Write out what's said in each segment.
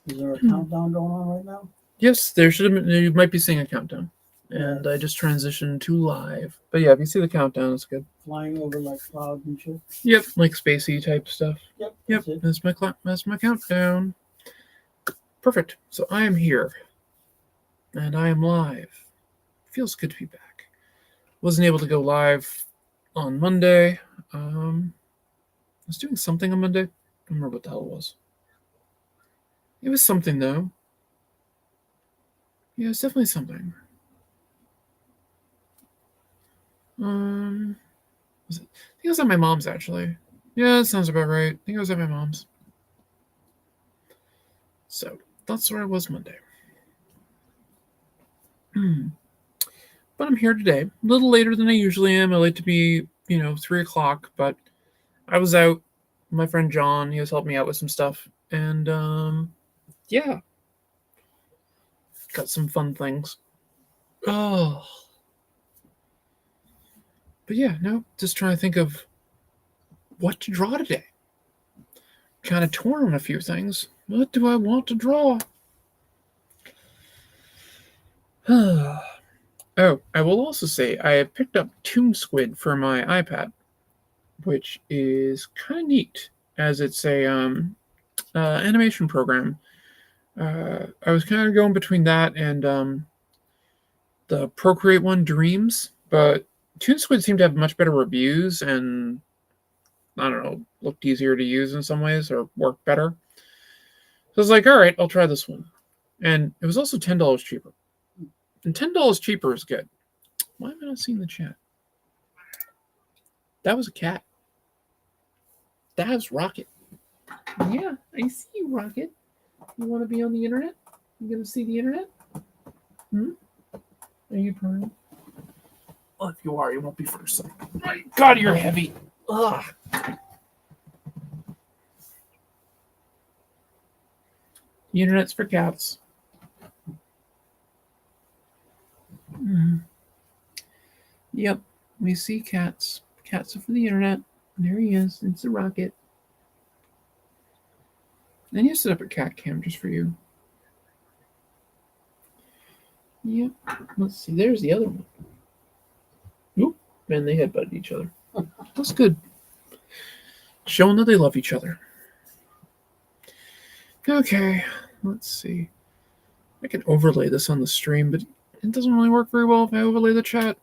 Is there a countdown going on right now? Yes, there should have been. You might be seeing a countdown. And I just transitioned to live. But yeah, if you see the countdown, it's good. Flying over like clouds and shit. Yep, like spacey type stuff. Yep. That's my countdown. Perfect. So I am here. And I am live. Feels good to be back. Wasn't able to go live on Monday. I was doing something on Monday. I don't remember what the hell it was. It was something though. Yeah, it's definitely something. I think it was at my mom's actually. Yeah, that sounds about right. I think it was at my mom's. So that's where I was Monday. But I'm here today, a little later than I usually am. I like to be, 3 o'clock, but I was out. My friend John, he was helping me out with some stuff, and yeah, got some fun things. Oh. But yeah, no, just trying to think of what to draw today. Kind of torn on a few things. What do I want to draw? Oh, I will also say I have picked up Toon Squid for my iPad, which is kind of neat, as it's a animation program. I was kind of going between that and the Procreate one, Dreams, but Toon Squid seemed to have much better reviews and, I don't know, looked easier to use in some ways or worked better. So I was like, all right, I'll try this one. And it was also $10 cheaper. And $10 cheaper is good. Why am I not seeing the chat? That was a cat. That was Rocket. Yeah, I see you, Rocket. You want to be on the internet? You going to see the internet? Are you trying? Well, if you are, you won't be first. My God, you're heavy. Ugh. The internet's for cats. Yep, we see cats. Cats are for the internet. There he is. It's a Rocket. I need to set up a cat cam just for you. Yep. Let's see. There's the other one. Oop. And they headbutted each other. That's good. Showing that they love each other. Okay. Let's see. I can overlay this on the stream, but it doesn't really work very well if I overlay the chat,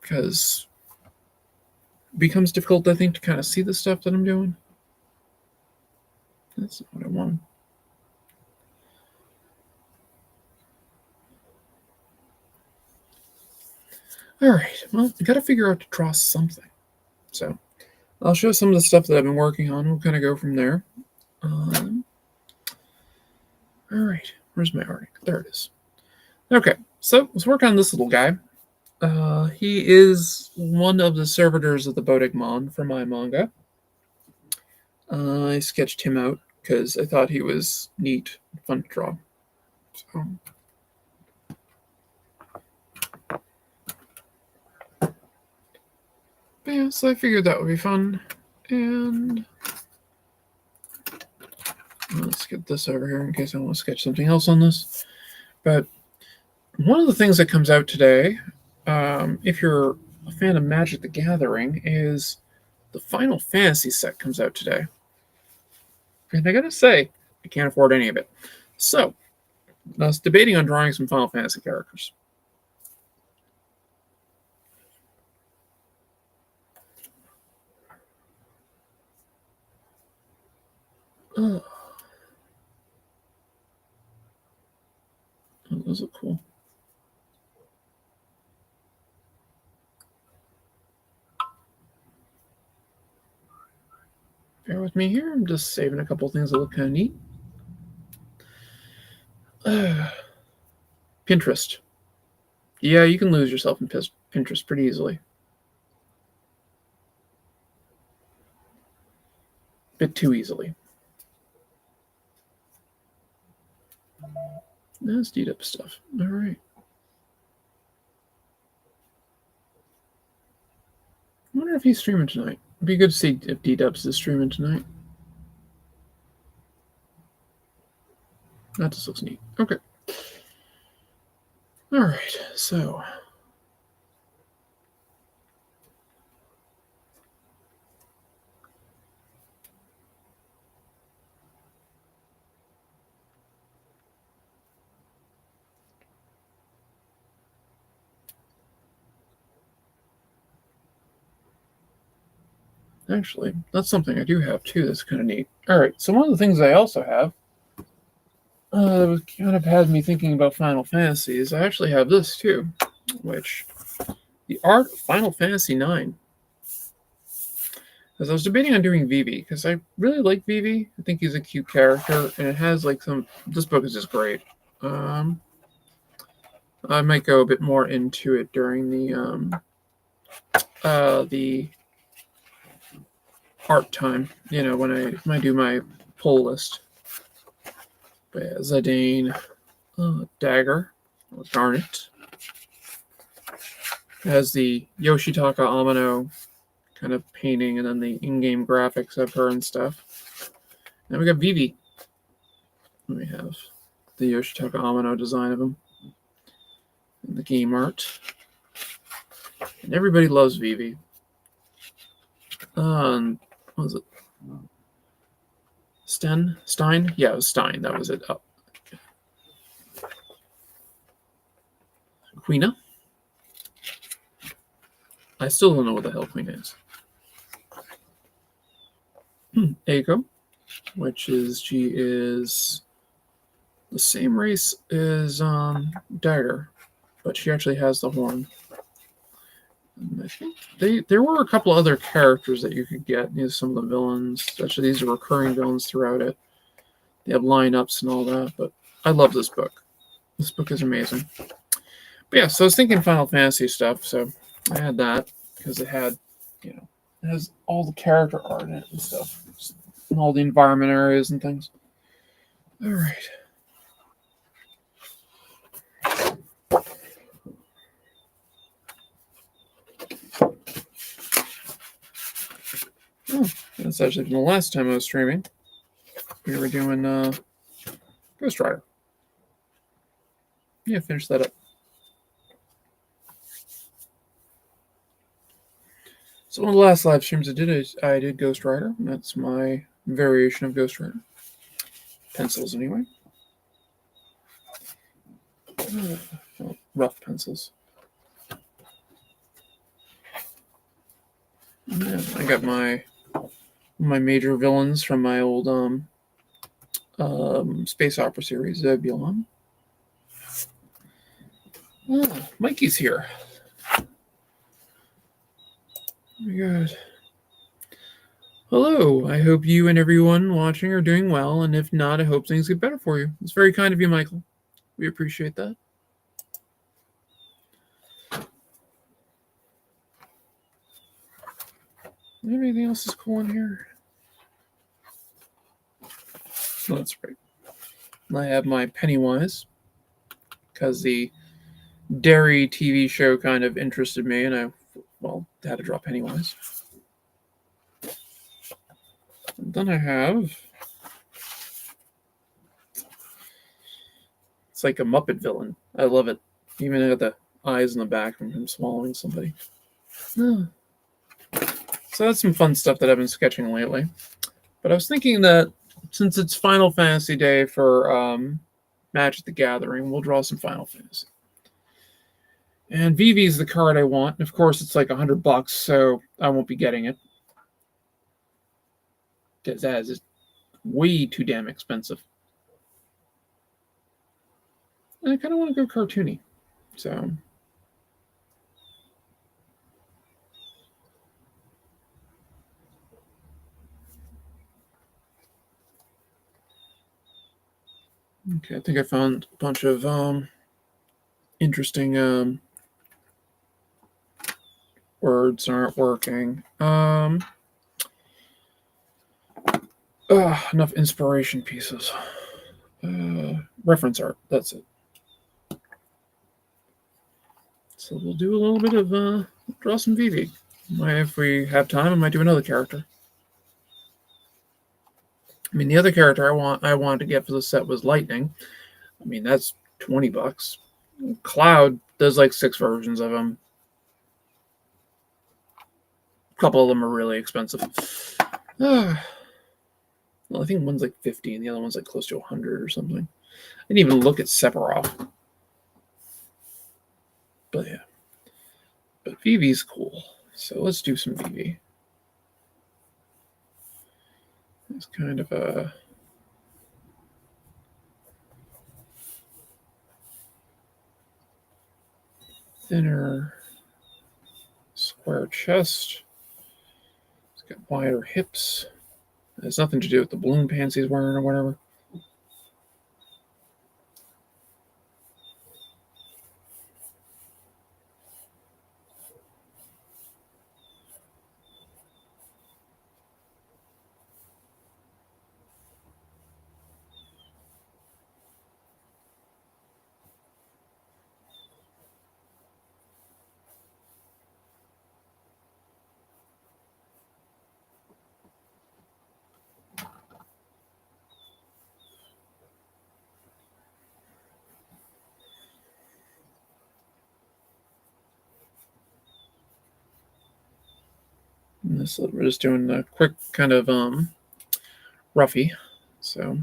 because it becomes difficult, I think, to kind of see the stuff that I'm doing. That's not what I want. All right, well, I got to figure out to draw something. So I'll show some of the stuff that I've been working on. We'll kind of go from there. All right, where's my art? There it is. Okay, so let's work on this little guy. He is one of the servitors of the Bodegmon for my manga. I sketched him out because I thought he was neat, fun to draw. So. But yeah, so I figured that would be fun. And let's get this over here in case I want to sketch something else on this. But one of the things that comes out today if you're a fan of Magic the Gathering, is the Final Fantasy set comes out today. And I gotta say, I can't afford any of it. So, I was debating on drawing some Final Fantasy characters. Oh, those look cool. Bear with me here. I'm just saving a couple things that look kind of neat. Pinterest. Yeah, you can lose yourself in Pinterest pretty easily. Bit too easily. That's D-Dub stuff. All right. I wonder if he's streaming tonight. It'd be good to see if D-Dubs is streaming tonight. That just looks neat. Okay. All right. So. Actually, that's something I do have too that's kind of neat. All right. So one of the things I also have that was kind of had me thinking about Final Fantasy is I actually have this too, which the art of Final Fantasy IX. Because I was debating on doing Vivi, because I really like Vivi. I think he's a cute character, and it has like some. This book is just great. I might go a bit more into it during the art time. You know, when I do my pull list. But yeah, Zidane, Dagger, Garnet. It has the Yoshitaka Amano kind of painting, and then the in-game graphics of her and stuff. Then we got Vivi. We have the Yoshitaka Amano design of him. And the game art. And everybody loves Vivi. What was it? Stein? Yeah, it was Stein. That was it. Oh. Queena? I still don't know what the hell Queen is. Eiko, which is she is the same race as Dagger, but she actually has the horn. And I think there were a couple other characters that you could get. Some of the villains. Actually, these are recurring villains throughout it. They have lineups and all that, but I love this book. This book is amazing. But yeah, so I was thinking Final Fantasy stuff, so I had that because it had, it has all the character art in it and stuff, and all the environment areas and things. All right. Oh, that's actually from the last time I was streaming. We were doing Ghost Rider. Yeah, finish that up. So one of the last live streams I did Ghost Rider. And that's my variation of Ghost Rider. Pencils, anyway. Well, rough pencils. Yeah, I got my major villains from my old space opera series, Zebulon. Oh, Mikey's here. Oh my god. Hello. I hope you and everyone watching are doing well, and if not, I hope things get better for you. It's very kind of you, Michael. We appreciate that. Anything else is cool in here? Oh, that's right. I have my Pennywise, because the Dairy TV show kind of interested me, and I had to draw Pennywise. And then I have, it's like a Muppet villain. I love it. Even at the eyes in the back from him swallowing somebody. So that's some fun stuff that I've been sketching lately. But I was thinking that since it's Final Fantasy Day for Magic the Gathering, we'll draw some Final Fantasy. And Vivi is the card I want. And of course, it's like $100, so I won't be getting it. Because that is way too damn expensive. And I kind of want to go cartoony. So. Okay, I think I found a bunch of interesting words aren't working. Enough inspiration pieces. Reference art, that's it. So we'll do a little bit of draw some Vivi. If we have time, I might do another character. I mean, the other character I wanted to get for the set was Lightning. I mean, that's $20. Cloud, there's like 6 versions of him. A couple of them are really expensive. Well, I think one's like 50 and the other one's like close to 100 or something. I didn't even look at Sephiroth. But yeah. But Vivi's cool. So let's do some Vivi. It's kind of a thinner square chest. It's got wider hips. It has nothing to do with the balloon pants he's wearing or whatever. And this, we're just doing a quick kind of roughy. So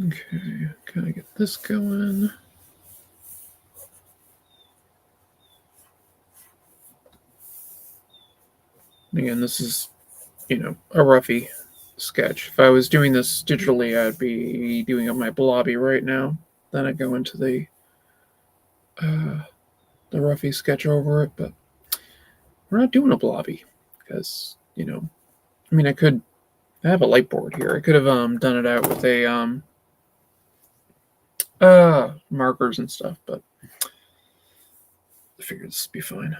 okay, kind of get this going. Again, this is, a roughy sketch. If I was doing this digitally, I'd be doing up my blobby right now. Then I'd go into the roughy sketch over it, but we're not doing a blobby because, I could have a light board here. I could have done it out with a markers and stuff, but I figured this would be fine.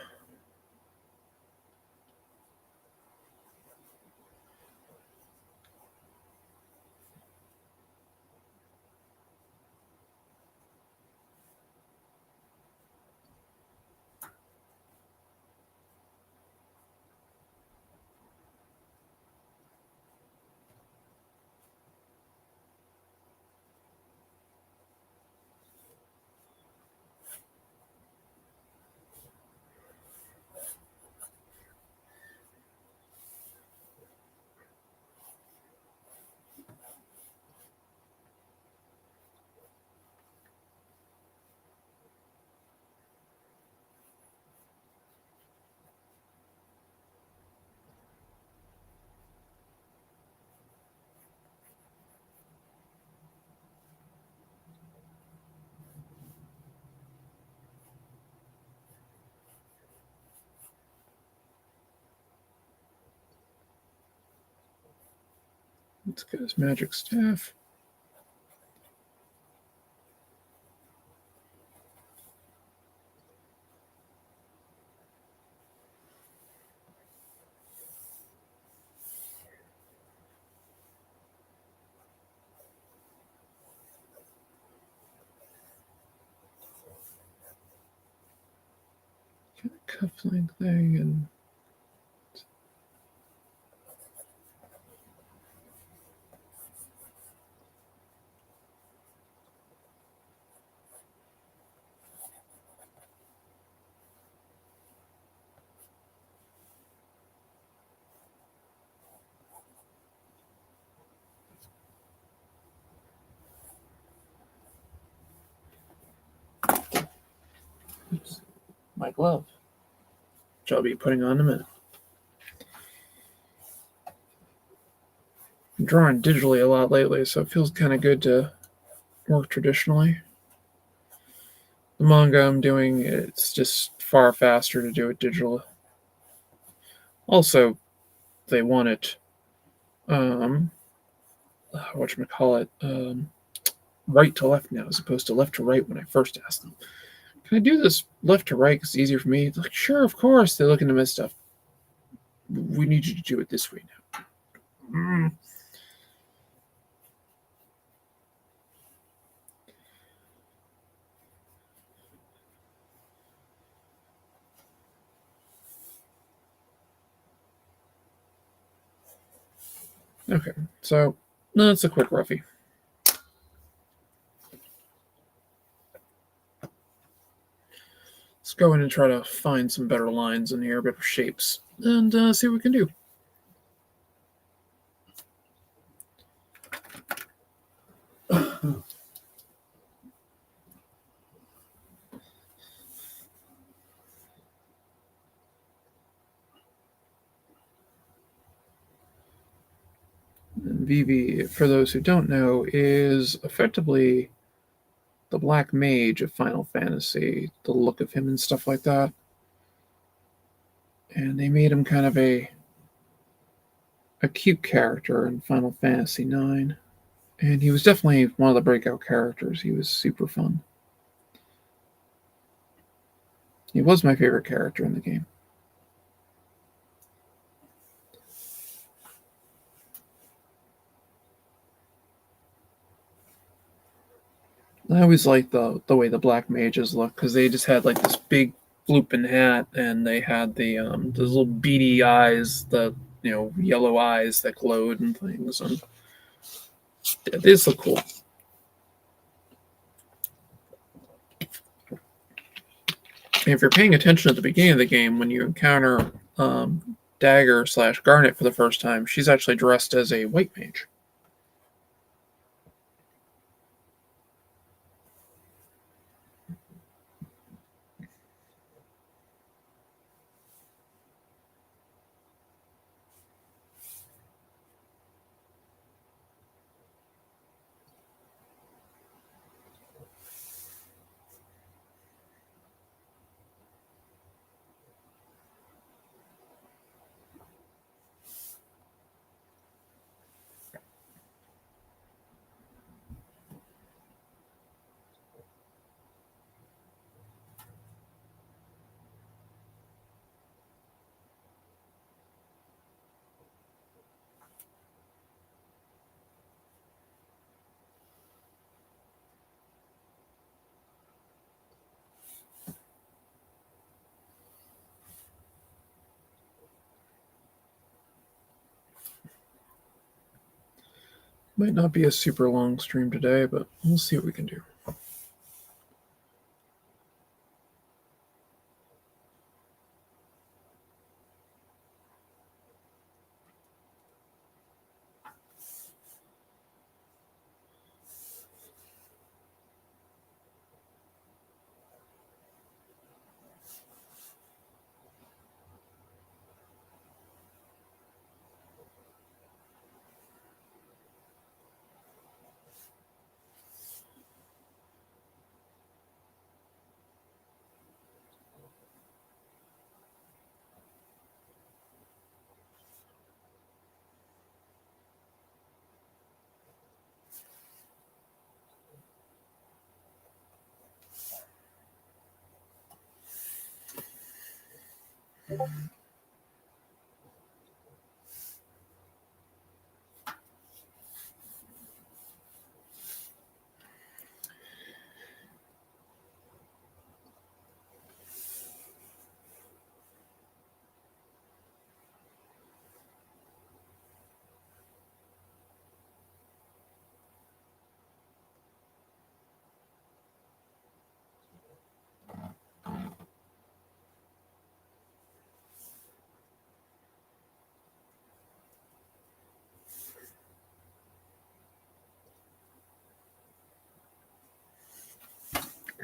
Let's get his magic staff. Get a cufflink thing and oops, my glove, which I'll be putting on in a minute. I'm drawing digitally a lot lately, so it feels kind of good to work traditionally. The manga I'm doing, it's just far faster to do it digital. Also, they want it, whatchamacallit, right to left now as opposed to left to right when I first asked them. Can I do this left to right because it's easier for me? It's like, sure, of course. They look into my stuff. We need you to do it this way now. Okay, so that's a quick roughie. Let's go in and try to find some better lines in here, better shapes, and see what we can do. And Vivi, for those who don't know, is effectively the Black Mage of Final Fantasy, the look of him and stuff like that. And they made him kind of a cute character in Final Fantasy IX. And he was definitely one of the breakout characters. He was super fun. He was my favorite character in the game. I always liked the way the Black Mages look because they just had like this big flooping hat and they had those little beady eyes, the yellow eyes that glowed and things, and they just look cool. And if you're paying attention at the beginning of the game, when you encounter Dagger/Garnet for the first time, she's actually dressed as a white mage. Might not be a super long stream today, but we'll see what we can do.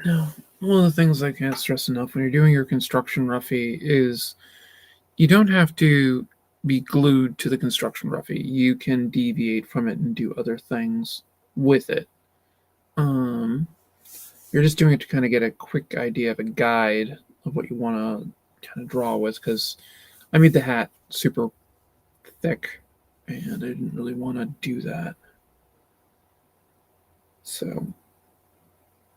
Now, one of the things I can't stress enough when you're doing your construction roughie is you don't have to be glued to the construction roughie. You can deviate from it and do other things with it. You're just doing it to kind of get a quick idea of a guide of what you want to kind of draw with, because I made the hat super thick and I didn't really want to do that. So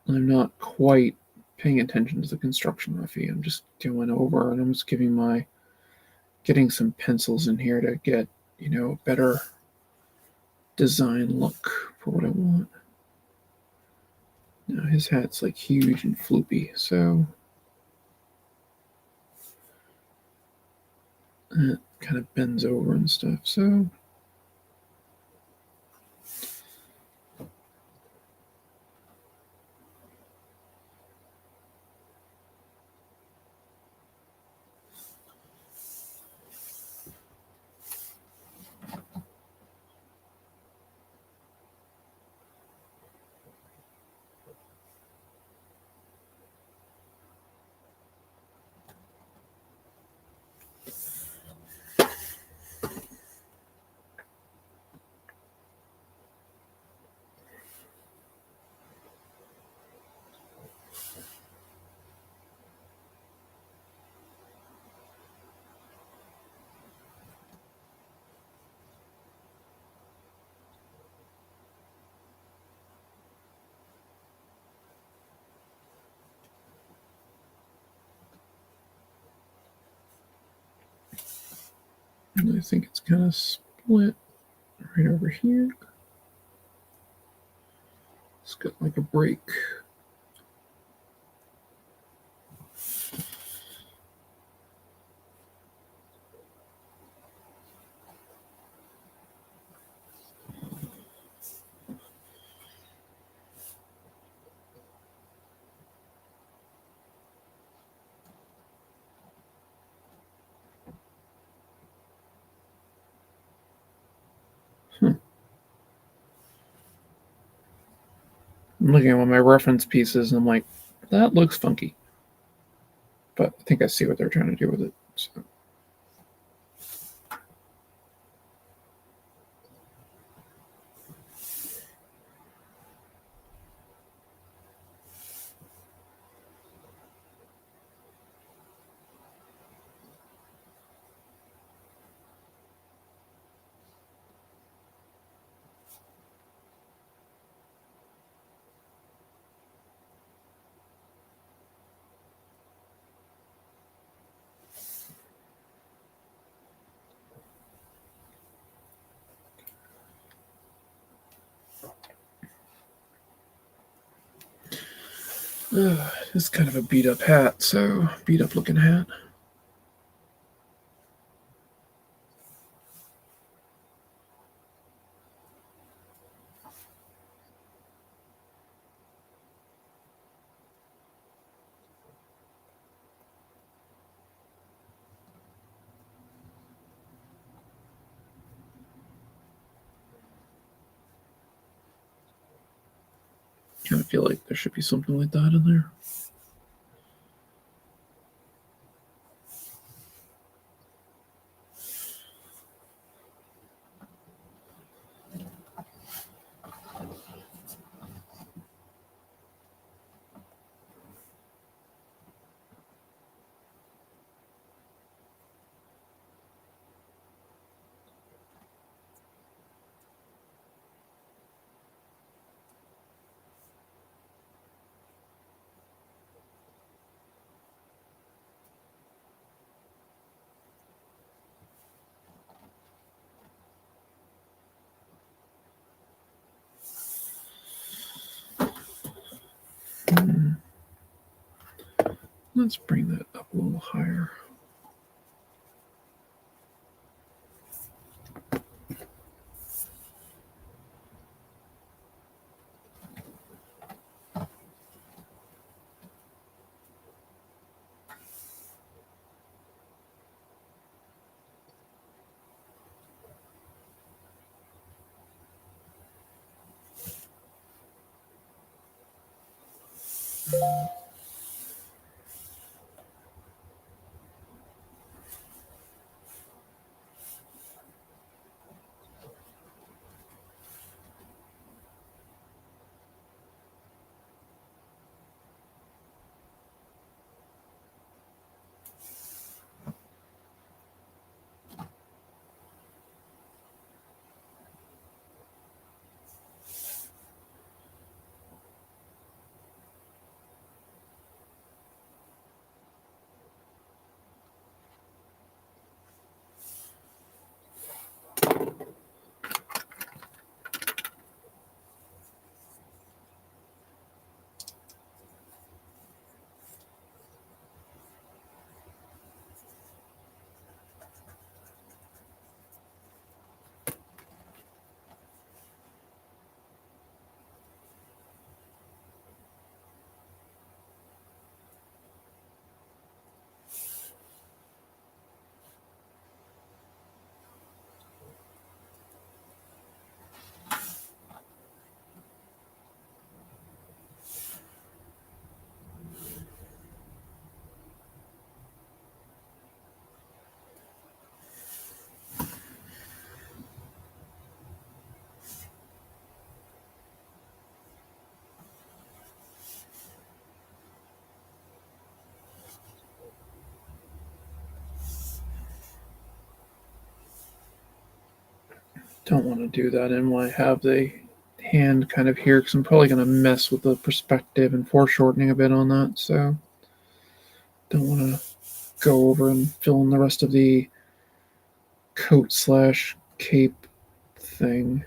I'm not quite paying attention to the construction roughie. I'm just going over and I'm just getting some pencils in here to get, a better design look for what I want. Now his hat's like huge and floopy, so it kind of bends over and stuff. So I think it's kind of split right over here. It's got like a break. I'm looking at one of my reference pieces and I'm like, that looks funky. But I think I see what they're trying to do with it. So. It's kind of a beat up hat, so beat up looking hat. Kind of feel like there should be something like that in there. Let's bring that up a little higher. Don't want to do that and when I have the hand kind of here because I'm probably going to mess with the perspective and foreshortening a bit on that. So don't want to go over and fill in the rest of the coat slash cape thing.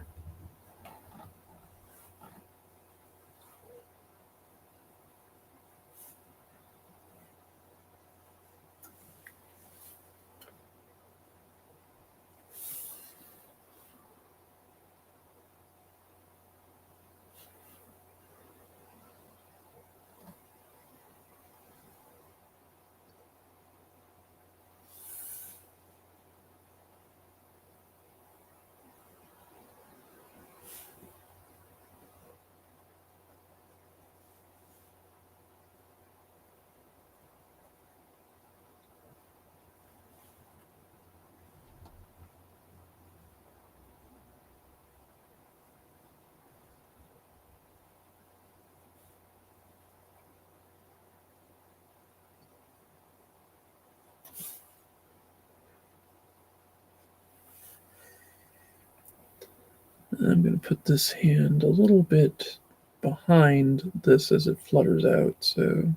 I'm going to put this hand a little bit behind this as it flutters out. So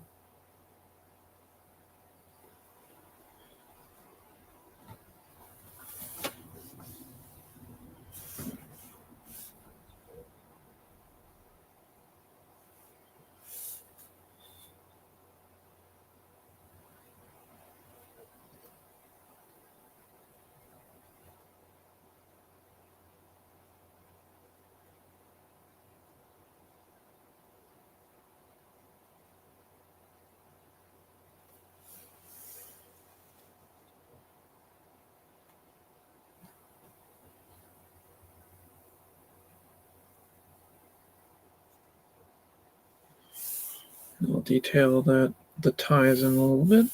I'll detail that the ties in a little bit.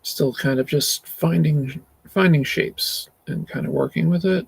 Still kind of just finding shapes and kind of working with it.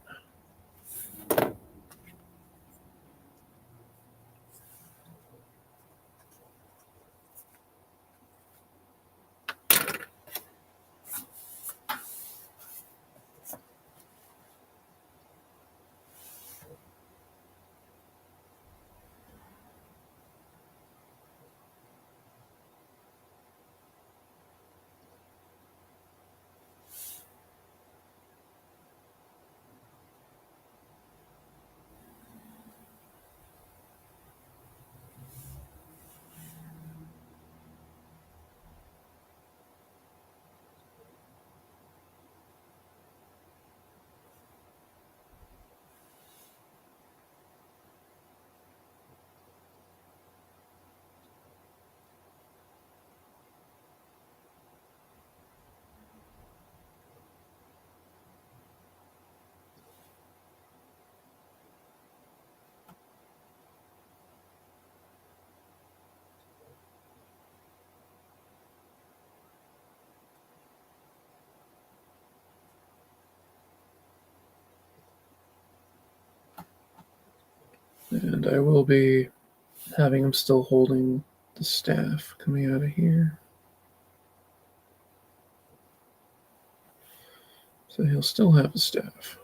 And I will be having him still holding the staff coming out of here. So he'll still have a staff.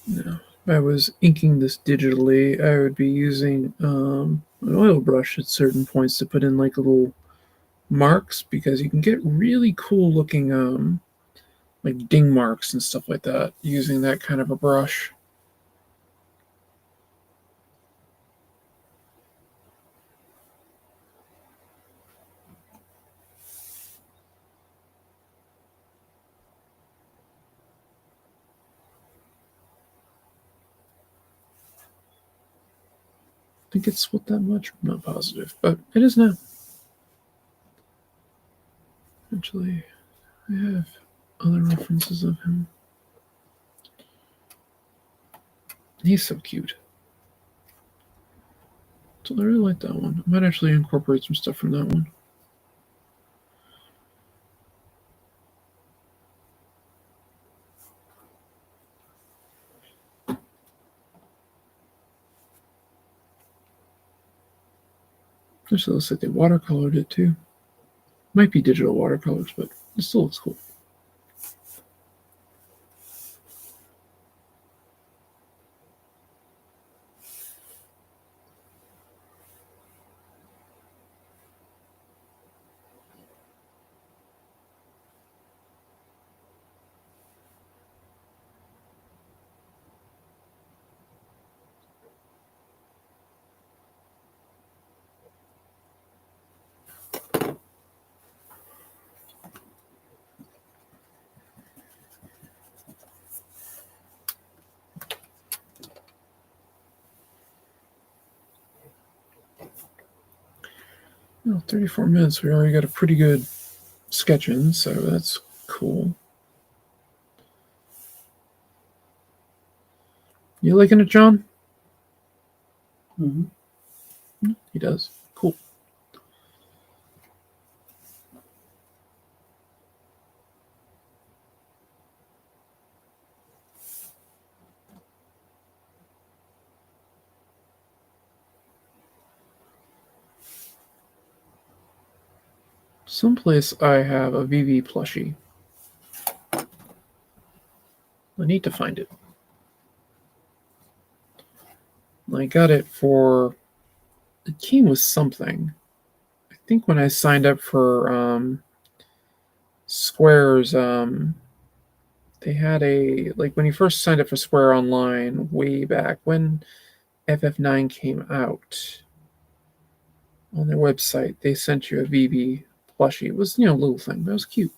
Now, if I was inking this digitally, I would be using an oil brush at certain points to put in like little marks, because you can get really cool looking like ding marks and stuff like that using that kind of a brush. I think it's split that much. I'm not positive, but it is now. Actually, I have other references of him. He's so cute. So I really like that one. I might actually incorporate some stuff from that one. Actually, looks like they watercolored it too. Might be digital watercolors, but it still looks cool. Well, 34 minutes. We already got a pretty good sketch in, so that's cool. You liking it, John? Mm-hmm. He does. Cool. Someplace I have a VV plushie. I need to find it. I got it for. It came with something. I think when I signed up for Square's, they had a, like, when you first signed up for Square Online way back when FF9 came out, on their website they sent you a VV plushie. It was, a little thing, but it was cute.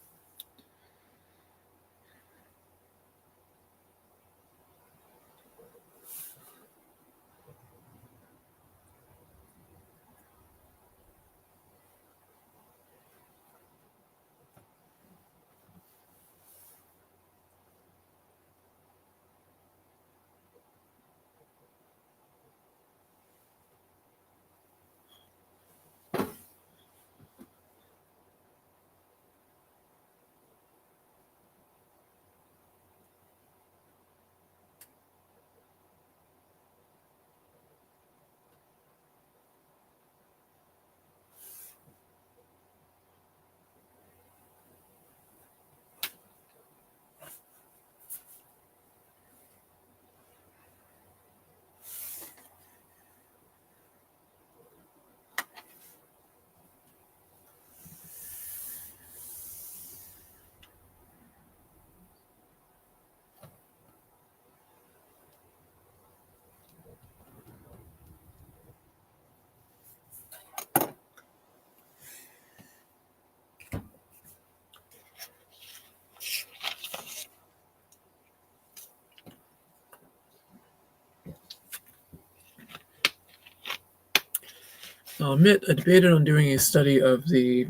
I'll admit, I debated on doing a study of the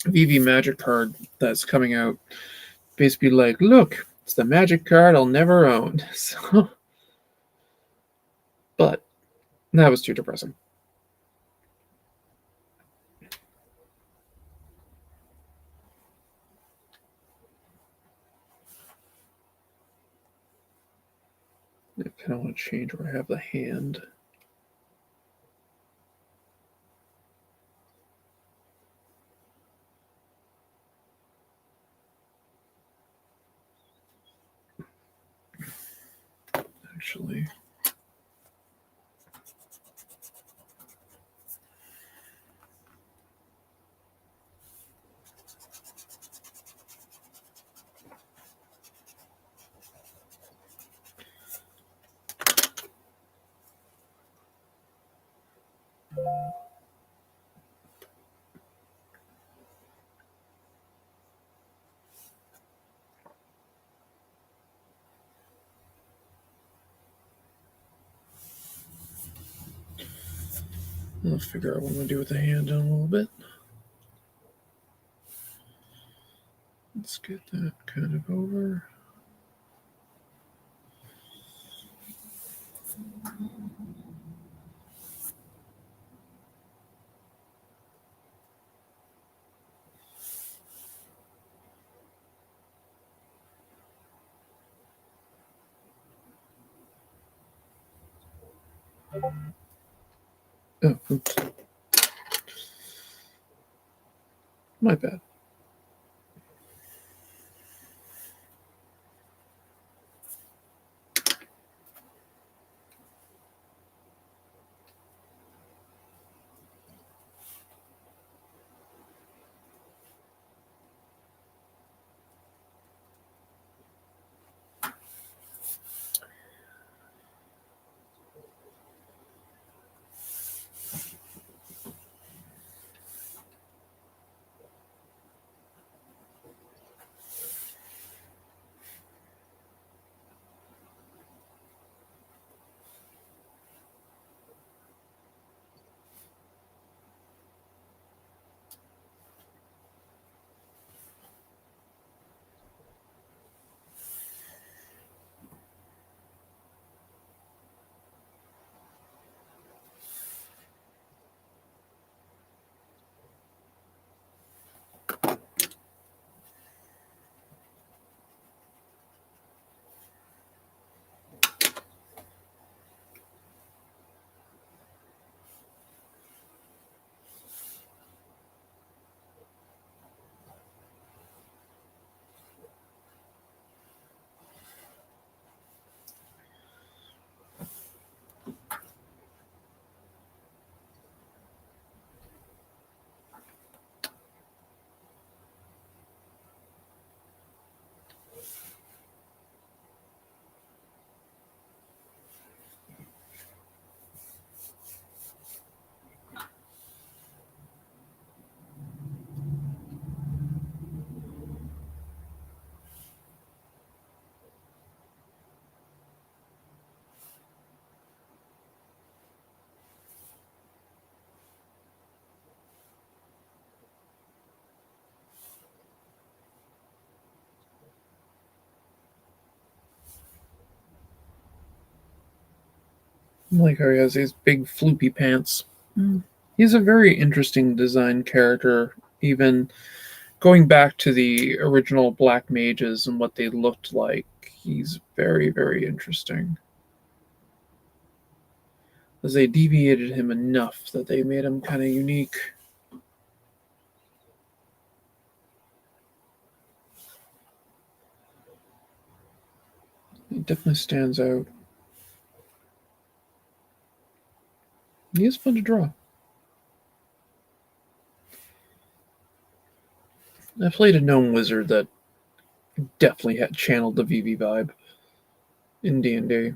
VV Magic card that's coming out. Basically, like, look, it's the Magic card I'll never own. So, but that was too depressing. I kind of want to change where I have the hand. Actually, I'll figure out what I'm going to do with the hand in a little bit. Let's get that kind of over. Oh, oops. My bad. I like how he has these big floopy pants. He's a very interesting design character, even going back to the original Black Mages and what they looked like. He's very, very interesting. As they deviated him enough that they made him kind of unique. He definitely stands out. He is fun to draw. I played a gnome wizard that definitely had channeled the VV vibe in D&D.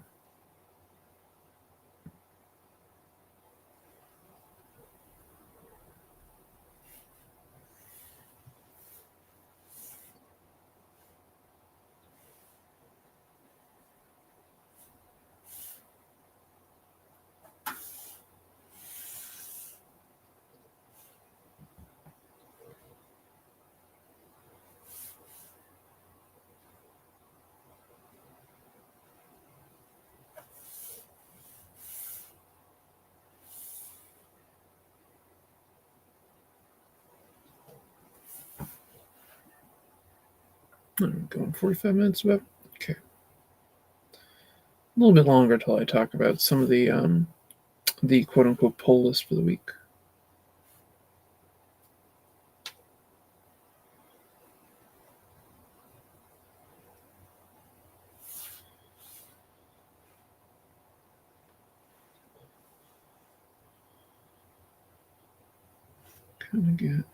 I'm going 45 minutes about. Okay. A little bit longer till I talk about some of the quote unquote poll list for the week. Kind of get.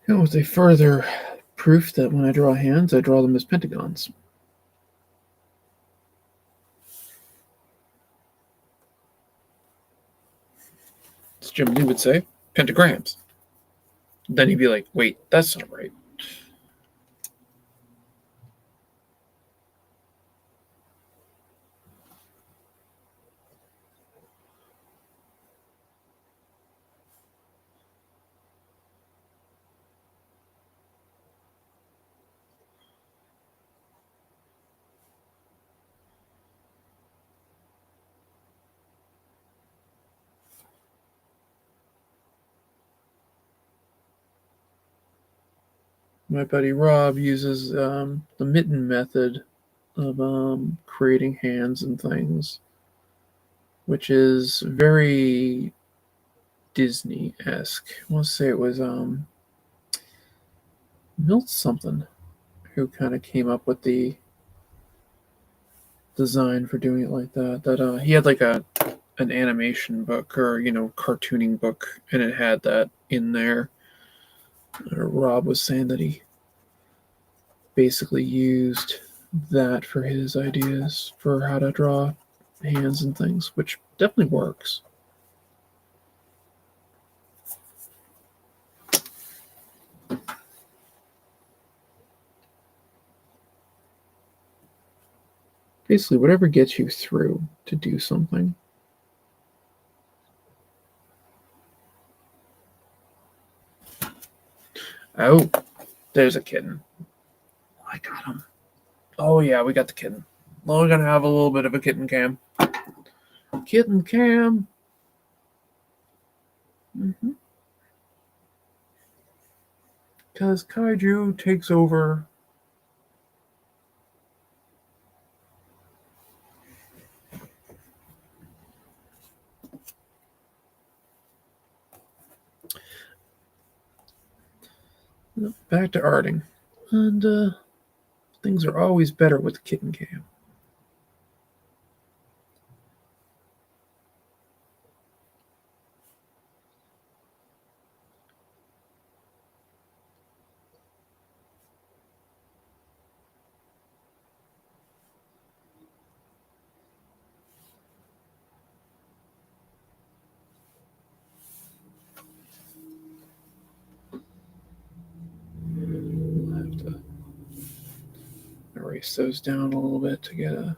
With a further proof that when I draw hands, I draw them as pentagons. As Jim Lee would say, pentagrams. Then he'd be like, wait, that's not right. My buddy Rob uses the mitten method of creating hands and things, which is very Disney-esque. I want to say it was Milt something who kind of came up with the design for doing it like that. That he had like an animation book or cartooning book, and it had that in there. Rob was saying that he basically used that for his ideas for how to draw hands and things, which definitely works. Basically, whatever gets you through to do something. Oh, there's a kitten. I got him. Oh, yeah, we got the kitten. We're going to have a little bit of a kitten cam. Kitten cam. Because Kaiju takes over. Back to arting. And things are always better with the kitten cam. I'll have to erase those down a little bit to get an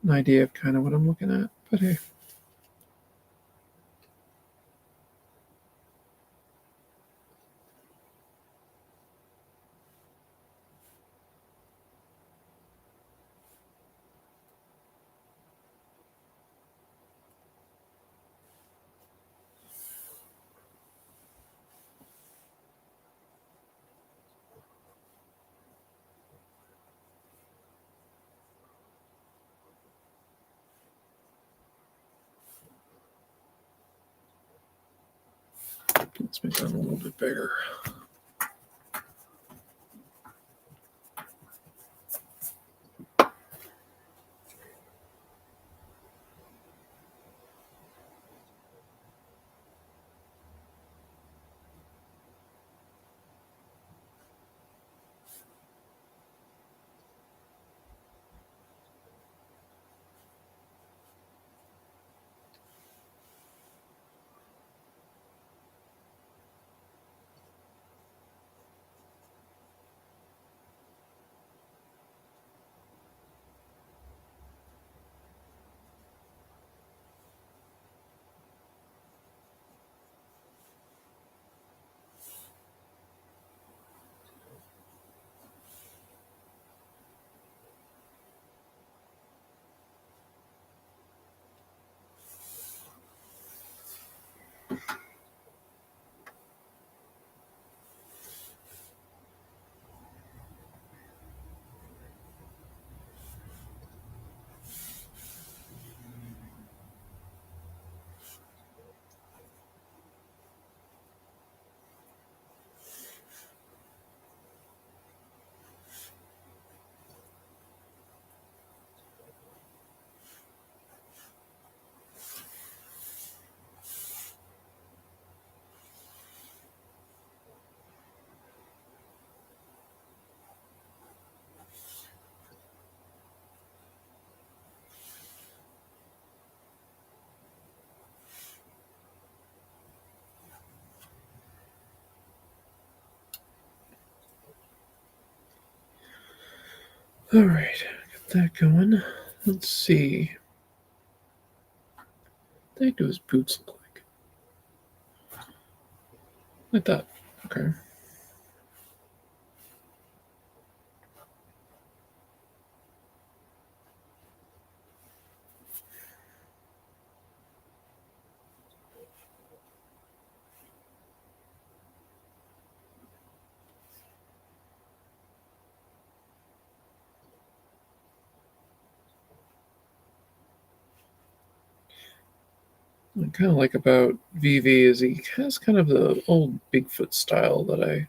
idea of kind of what I'm looking at. But hey. Let's make that a little bit bigger. All right, get that going. Let's see. What the heck do his boots look like? Like that. Okay. What I kind of like about VV is he has kind of the old Bigfoot style that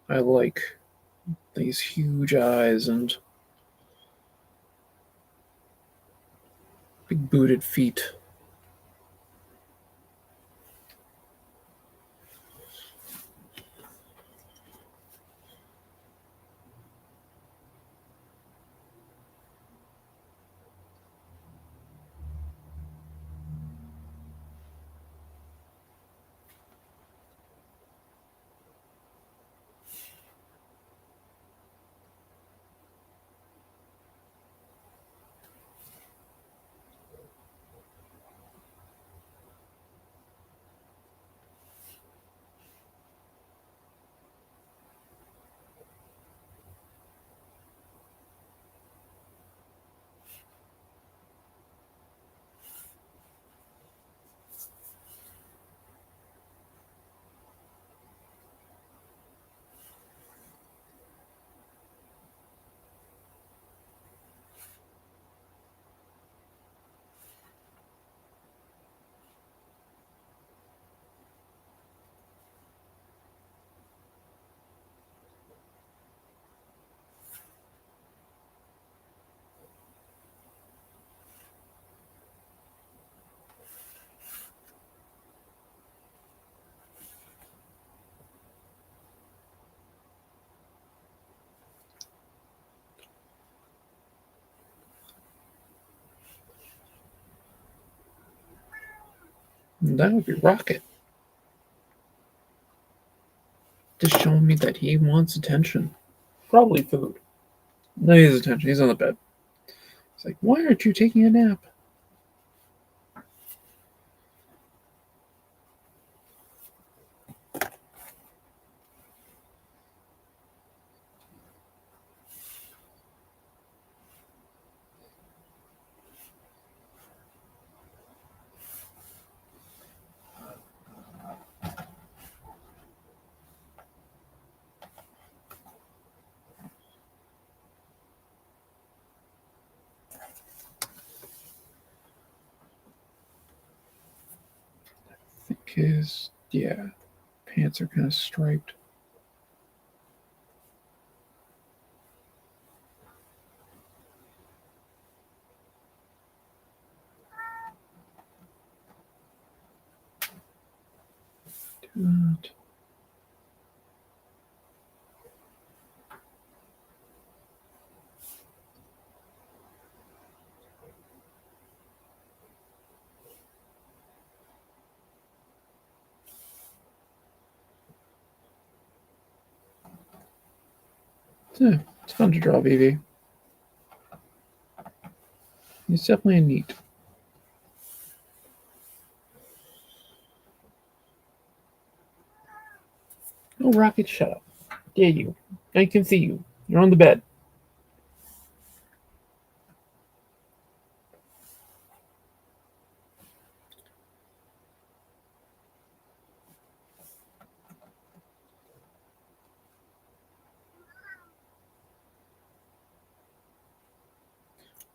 I like. These huge eyes and big booted feet. That would be Rocket. Just showing me that he wants attention. Probably food. No, he has attention. He's on the bed. It's like, why aren't you taking a nap? I think yeah. pants are kind of striped. Do that. Yeah, it's fun to draw Vivi. He's definitely neat. Oh, Rocket, shut up. Dare you. I can see you. You're on the bed.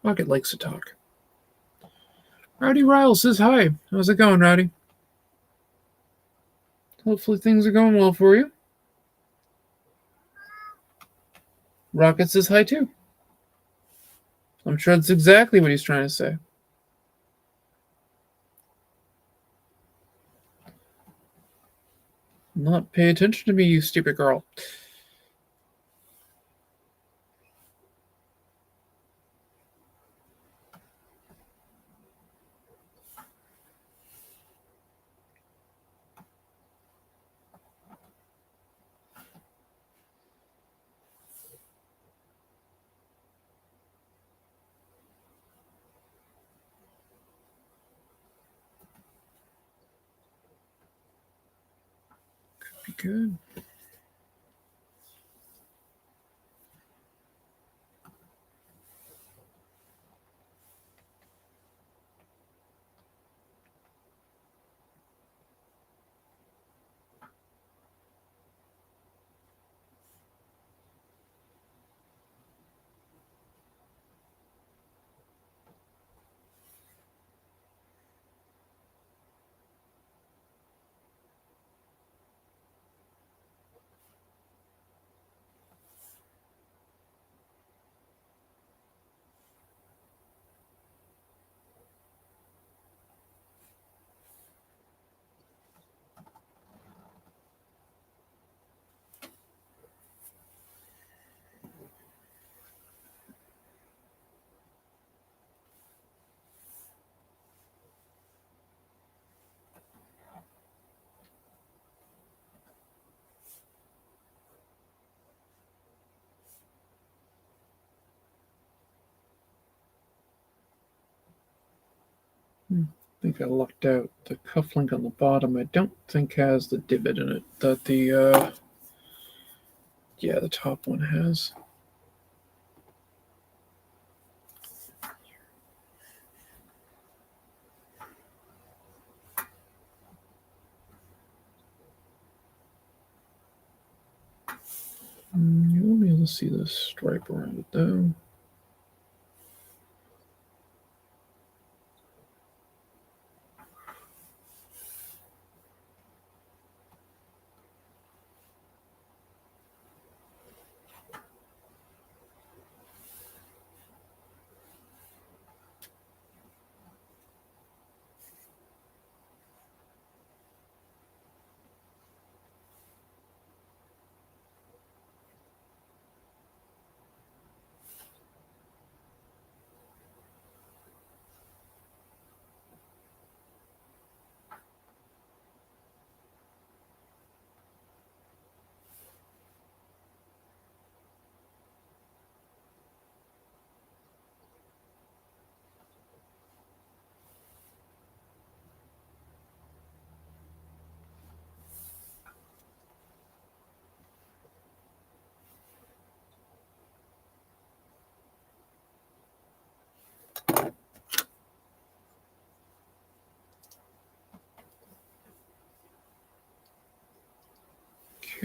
Rocket likes to talk. Rowdy Ryle says hi. How's it going, Rowdy? Hopefully things are going well for you. Rocket says hi too. I'm sure that's exactly what he's trying to say. Not pay attention to me, you stupid girl. Could be good. I think I lucked out. The cufflink on the bottom I don't think has the divot in it that the the top one has. You won't be able to see the stripe around it though.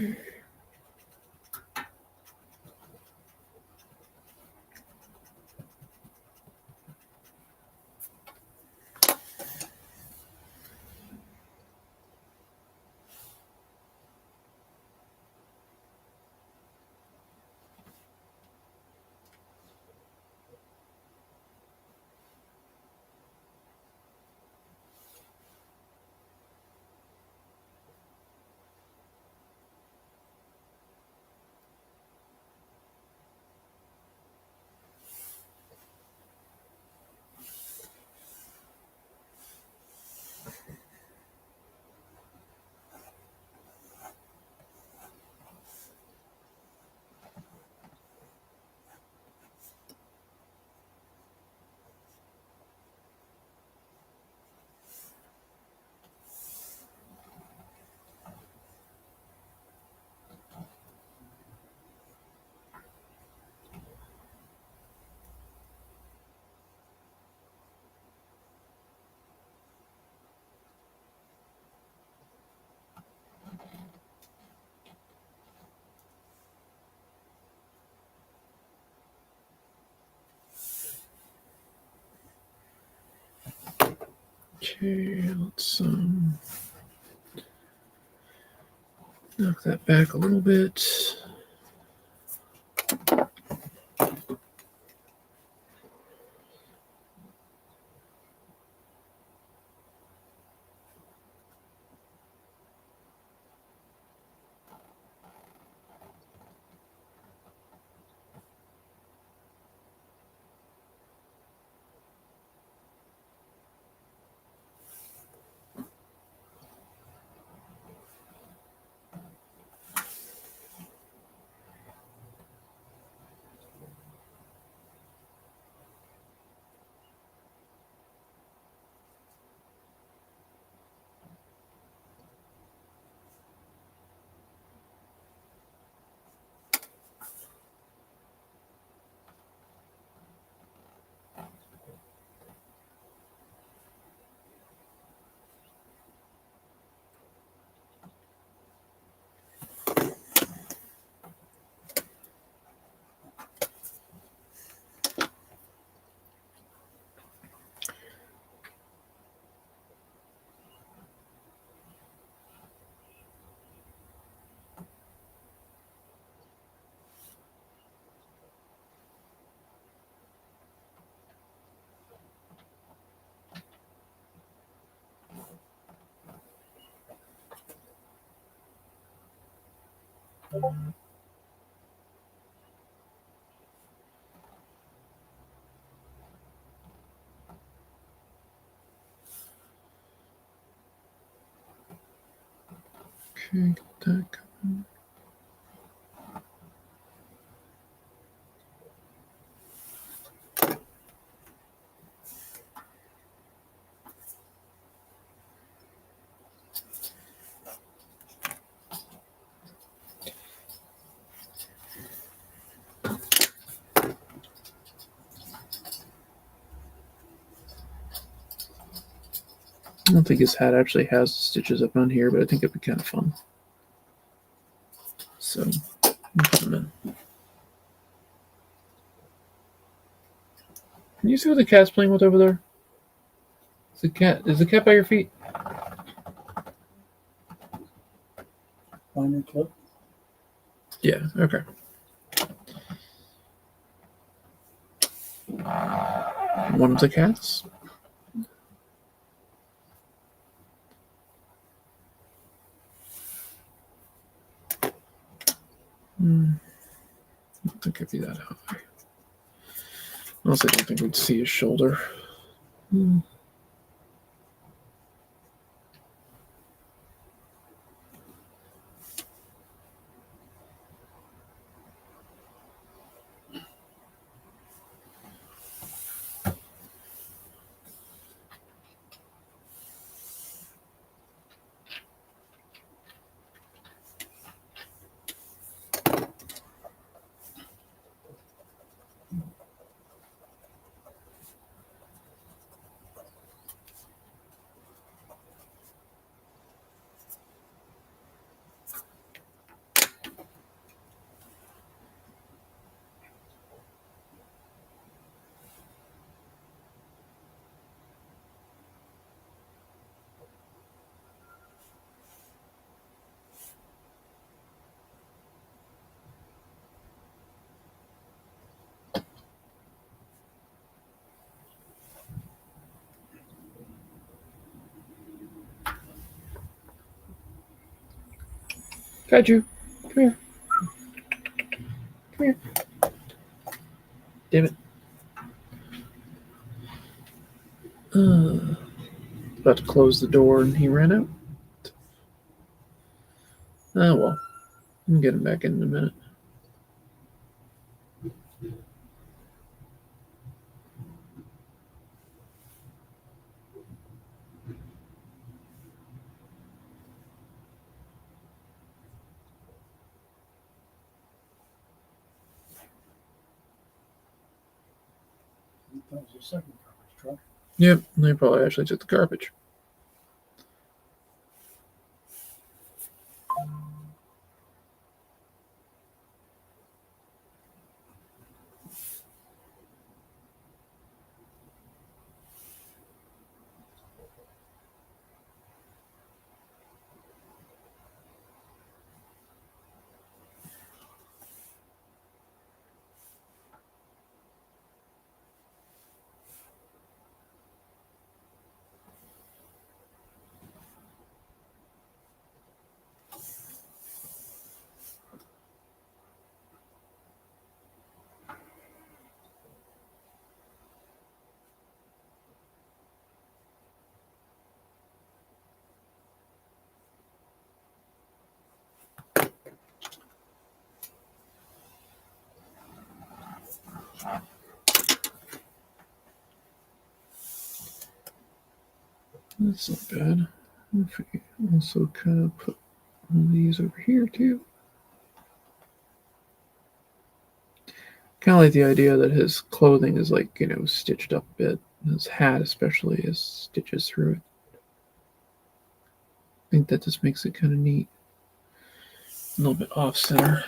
Okay. Okay, let's knock that back a little bit. Okay, got that going. I don't think his hat actually has stitches up on here, but I think it'd be kind of fun. So, put them in. Can you see what the cat's playing with over there? Is the cat by your feet? Find your clip. Yeah, okay. One of the cats. I don't think it'd be that high. Honestly, I don't think we'd see his shoulder. Kaiju, come here. Come here. Damn it. About to close the door and he ran out. Oh well. I can get him back in a minute. That was your second garbage truck. Yep, they probably actually took the garbage. That's not bad. If we also kind of put one of these over here too. Kind of like the idea that his clothing is like, stitched up a bit. His hat especially has stitches through it. I think that just makes it kind of neat. A little bit off center.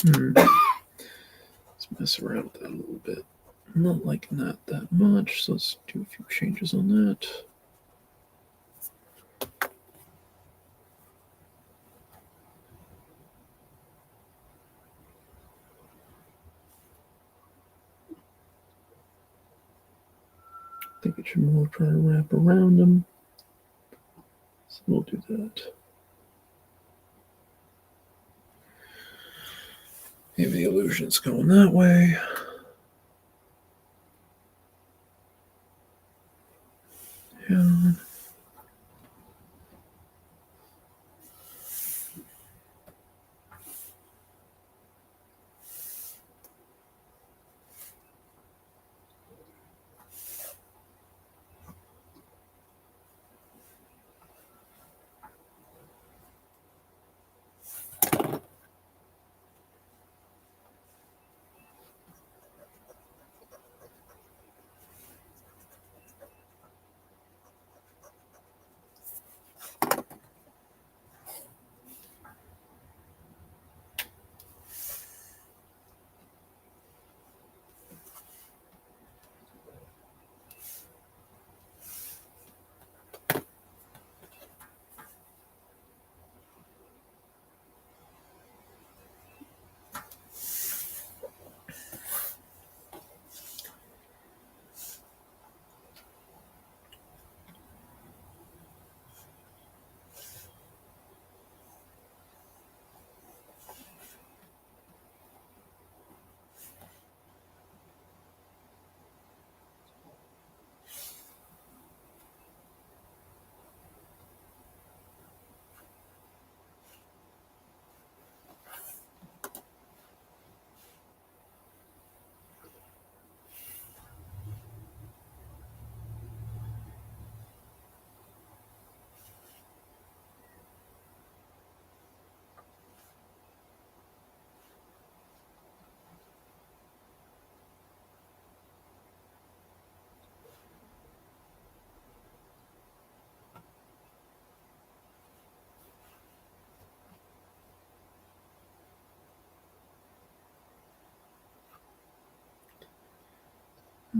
Let's mess around with that a little bit. I'm not liking that much, so let's do a few changes on that. I think it should more try to wrap around him. So we'll do that. Maybe the illusion's going that way. Yeah.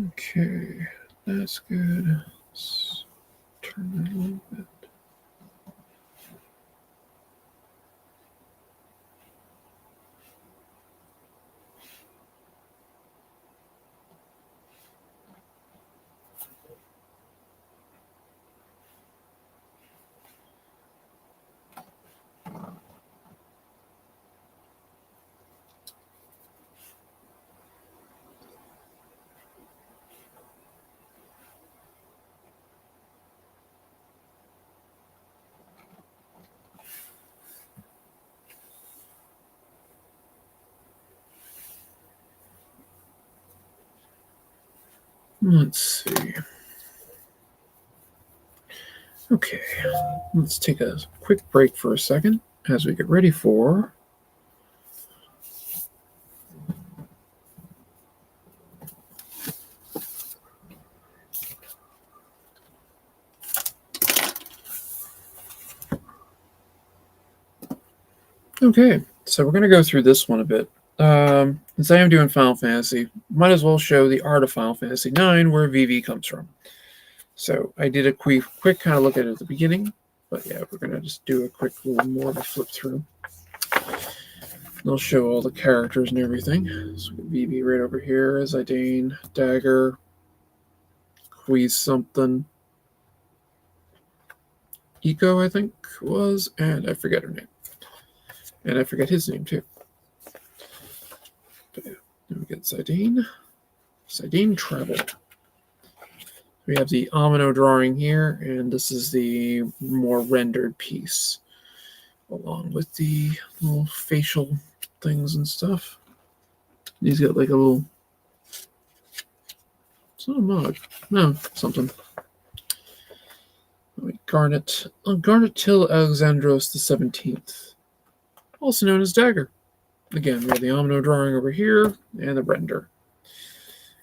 Okay, that's good. Let's turn that a little bit. Let's see. Okay, let's take a quick break for a second as we get ready for Okay, so we're going to go through this one a bit. Since I am doing Final Fantasy, might as well show the art of Final Fantasy IX, where VV comes from. So I did a quick kind of look at it at the beginning, but yeah, we're going to just do a quick little more of a flip through. I'll show all the characters and everything. So we got VV right over here, Zidane, Dagger, Quiz something, Eco, I think was, and I forget her name. And I forget his name too. But yeah, then we get Zidane. Zidane Travel. We have the Amino drawing here, and this is the more rendered piece, along with the little facial things and stuff. He's got like a little. It's not a mug. No, something. Garnet. Garnet Till Alexandros the 17th, also known as Dagger. Again, we have the Amino drawing over here and the render.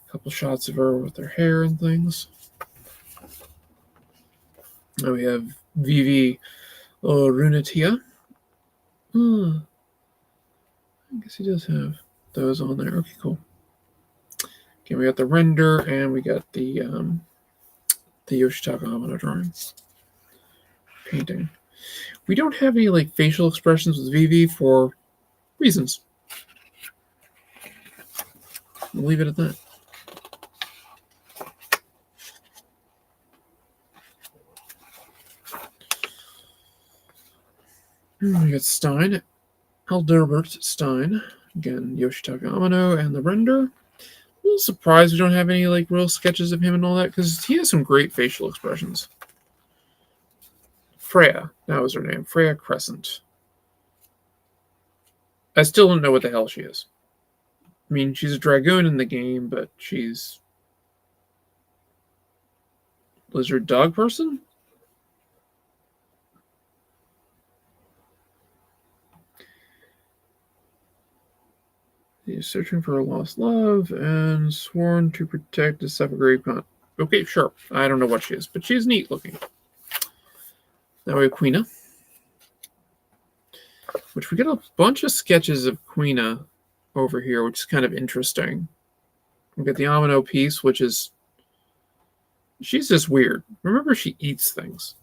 A couple shots of her with her hair and things. Now we have VV Runatia. I guess he does have those on there. Okay, cool. Okay, we got the render and we got the Yoshitaka Amino drawing. Painting. We don't have any like facial expressions with VV for reasons. We'll leave it at that. We got Stein, Alderbert Stein. Again, Yoshitaka Amino and the render. A little surprised we don't have any like real sketches of him and all that, because he has some great facial expressions. Freya, that was her name. Freya Crescent. I still don't know what the hell she is. I mean, she's a dragoon in the game, but she's lizard dog person? He's searching for a lost love and sworn to protect the Sephiroth con. Okay, sure. I don't know what she is, but she's neat looking. Now we have Quina, which we get a bunch of sketches of Quina over here, which is kind of interesting. We get the Amino piece, which is she's just weird. Remember, she eats things.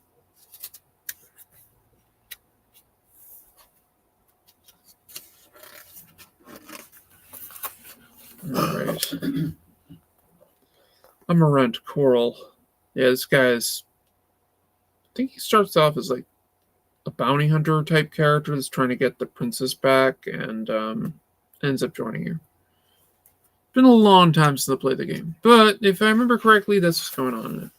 All right. Amarant Coral. Yeah, this guy's. I think he starts off as like a bounty hunter type character that's trying to get the princess back and ends up joining you. Been a long time since I played the game, but if I remember correctly, that's what's going on in it.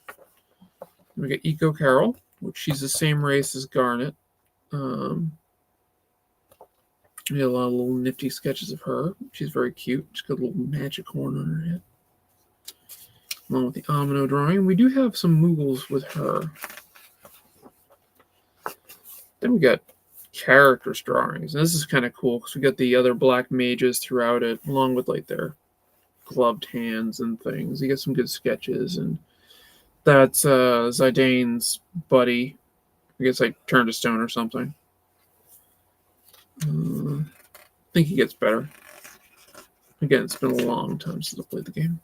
We got Eco Carol, which she's the same race as Garnet. We have a lot of little nifty sketches of her. She's very cute. She's got a little magic horn on her head. Along with the Amino drawing. We do have some Moogles with her. Then we got characters drawings. And this is kind of cool because we got the other black mages throughout it, along with like their gloved hands and things. You get some good sketches. And that's Zidane's buddy. I guess like turned to stone or something. I think he gets better. Again, it's been a long time since I played the game.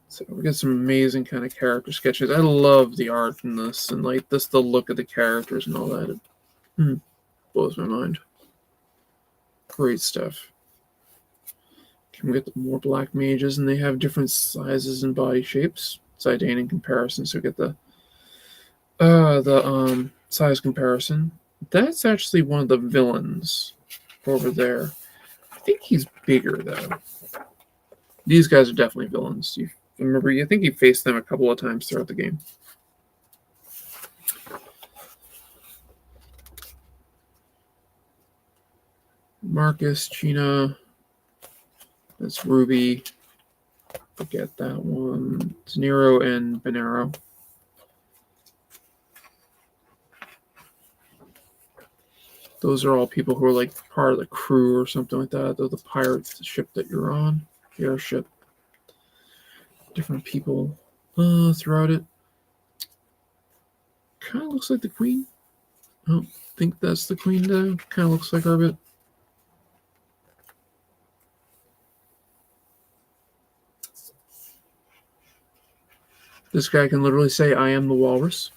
So we got some amazing kind of character sketches. I love the art in this, and like this, the look of the characters and all that. It blows my mind. Great stuff. Can we get more black mages, and they have different sizes and body shapes. Zidane in comparison, so we get the size comparison. That's actually one of the villains over there. I think he's bigger though. These guys are definitely villains. You remember, I think you faced them a couple of times throughout the game. Marcus, Gina, That's Ruby. Forget that one. It's Nero and Bonero. Those are all people who are like part of the crew or something like that. They're the pirates, the ship that you're on, the airship. Different people throughout it. Kind of looks like the queen. I don't think that's the queen though. Kind of looks like her a bit. This guy can literally say, "I am the walrus."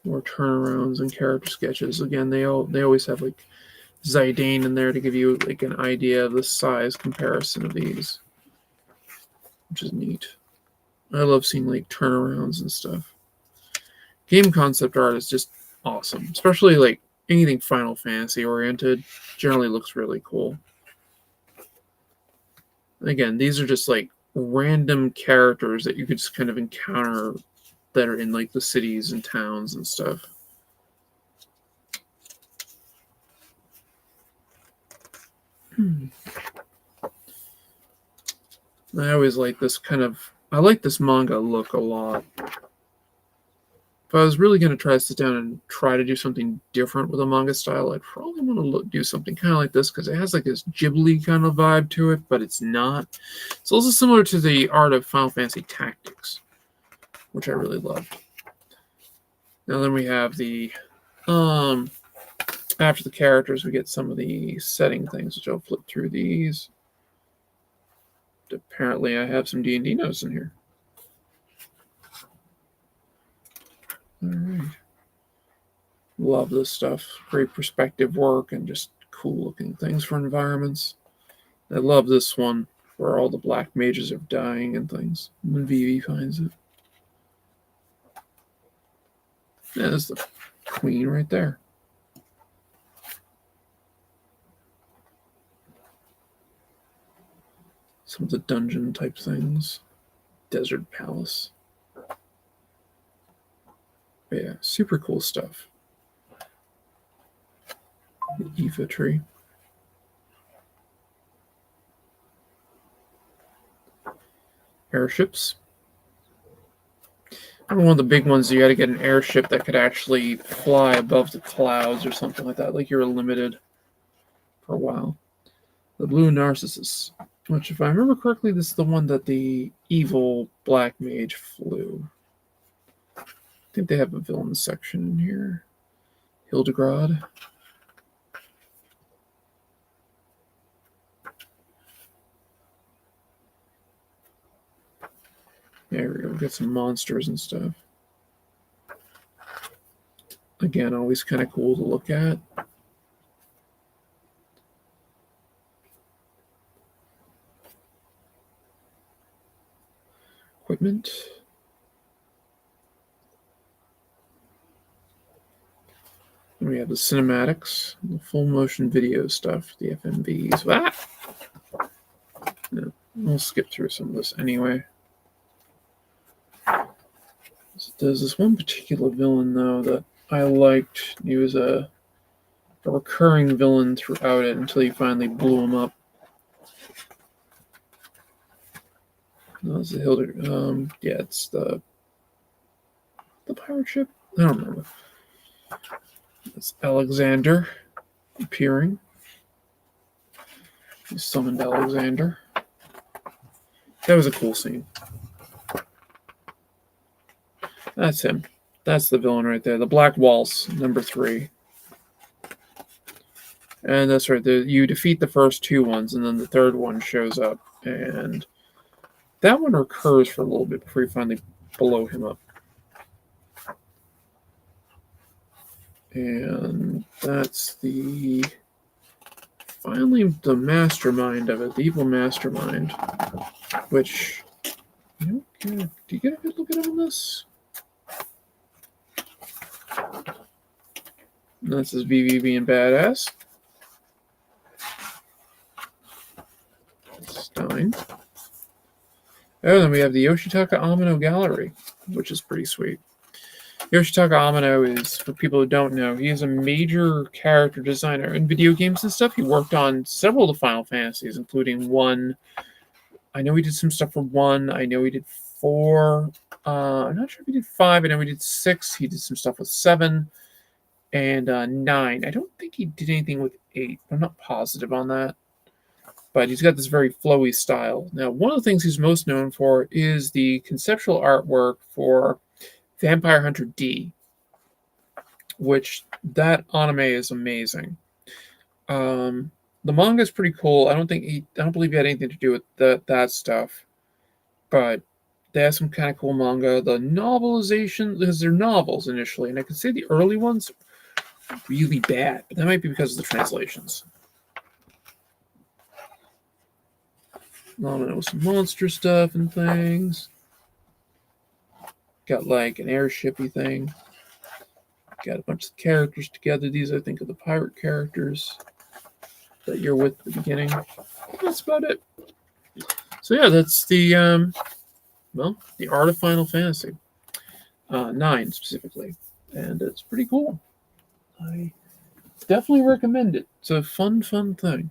More turnarounds and character sketches. Again, they always have like Zidane in there to give you like an idea of the size comparison of these, which is neat. I love seeing like turnarounds and stuff. Game concept art is just awesome, especially like anything Final Fantasy oriented. Generally looks really cool. Again, these are just like random characters that you could just kind of encounter that are in like the cities and towns and stuff. I always like this kind of, I like this manga look a lot. If I was really going to try to sit down and try to do something different with a manga style, I'd probably want to do something kind of like this because it has like this Ghibli kind of vibe to it, but it's not. It's also similar to the art of Final Fantasy Tactics, which I really loved. Now then we have the, after the characters, we get some of the setting things, which I'll flip through these. Apparently I have some D&D notes in here. All right. Love this stuff. Great perspective work and just cool looking things for environments. I love this one where all the black mages are dying and things when Vivi finds it. Yeah, there's the queen right there. Some of the dungeon type things. Desert palace. But yeah, super cool stuff. The Aoife tree. Airships. One of the big ones, you got to get an airship that could actually fly above the clouds or something like that. Like you're limited for a while. The Blue Narcissus, which, if I remember correctly, this is the one that the evil black mage flew. I think they have a villain section in here. Hildegrad. There we go. We got some monsters and stuff. Again, always kind of cool to look at. Equipment. And we have the cinematics, the full motion video stuff, the FMVs. Ah! No, we'll skip through some of this anyway. There's this one particular villain, though, that I liked. He was a recurring villain throughout it until you finally blew him up. No, it's the Hilder. Yeah, it's the pirate ship. I don't remember. It's Alexander appearing. He summoned Alexander. That was a cool scene. That's him. That's the villain right there. The Black Waltz, number 3. And that's right. You defeat the first 2 ones, and then the third one shows up. And that one recurs for a little bit before you finally blow him up. And that's finally the mastermind of it, the evil mastermind, which, do you get a good look at him in this? And that's his VV being badass. Stein. Oh, then we have the Yoshitaka Amino Gallery, which is pretty sweet. Yoshitaka Amano is, for people who don't know, he is a major character designer in video games and stuff. He worked on several of the Final Fantasies, including 1. I know he did some stuff for 1. I know he did 4. I'm not sure if he did 5. I know he did 6. He did some stuff with 7 and 9. I don't think he did anything with 8. I'm not positive on that. But he's got this very flowy style. Now, one of the things he's most known for is the conceptual artwork for Vampire Hunter D, which that anime is amazing. The manga is pretty cool. I don't believe he had anything to do with that stuff, but they have some kind of cool manga. The novelization, because they're novels initially, and I could say the early ones are really bad, but that might be because of the translations. I don't know, some monster stuff and things. Got like an airshipy thing. Got a bunch of characters together. These, I think, are the pirate characters that you're with at the beginning. That's about it. So yeah, that's the the art of Final Fantasy 9 specifically, and it's pretty cool. I definitely recommend it. It's a fun thing.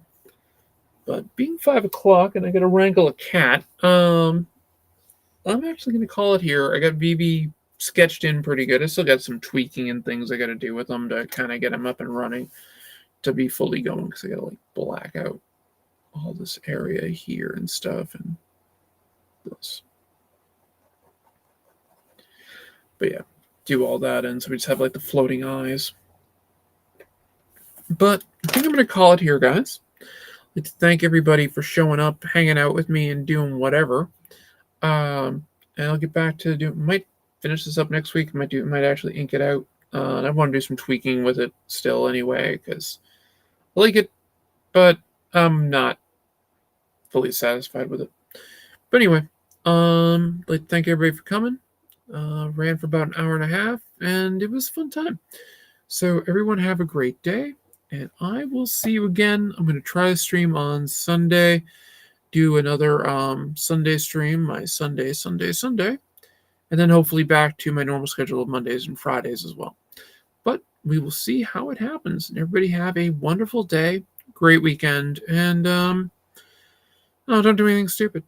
But being 5 o'clock and I got to wrangle a cat, I'm actually going to call it here. I got VB sketched in pretty good. I still got some tweaking and things I got to do with them to kind of get them up and running to be fully going, because I got to like black out all this area here and stuff and this. But yeah, do all that, and so we just have like the floating eyes. But I think I'm going to call it here, guys. I'd like to thank everybody for showing up, hanging out with me, and doing whatever. And I'll get back to might finish this up next week. Might actually ink it out. And I want to do some tweaking with it still anyway, because I like it, but I'm not fully satisfied with it. But anyway, I'd like to thank everybody for coming. Ran for about an hour and a half, and it was a fun time. So everyone have a great day, and I will see you again. I'm going to try to stream on Sunday. Do another Sunday stream, my Sunday, and then hopefully back to my normal schedule of Mondays and Fridays as well. But we will see how it happens. And everybody have a wonderful day, great weekend, and don't do anything stupid.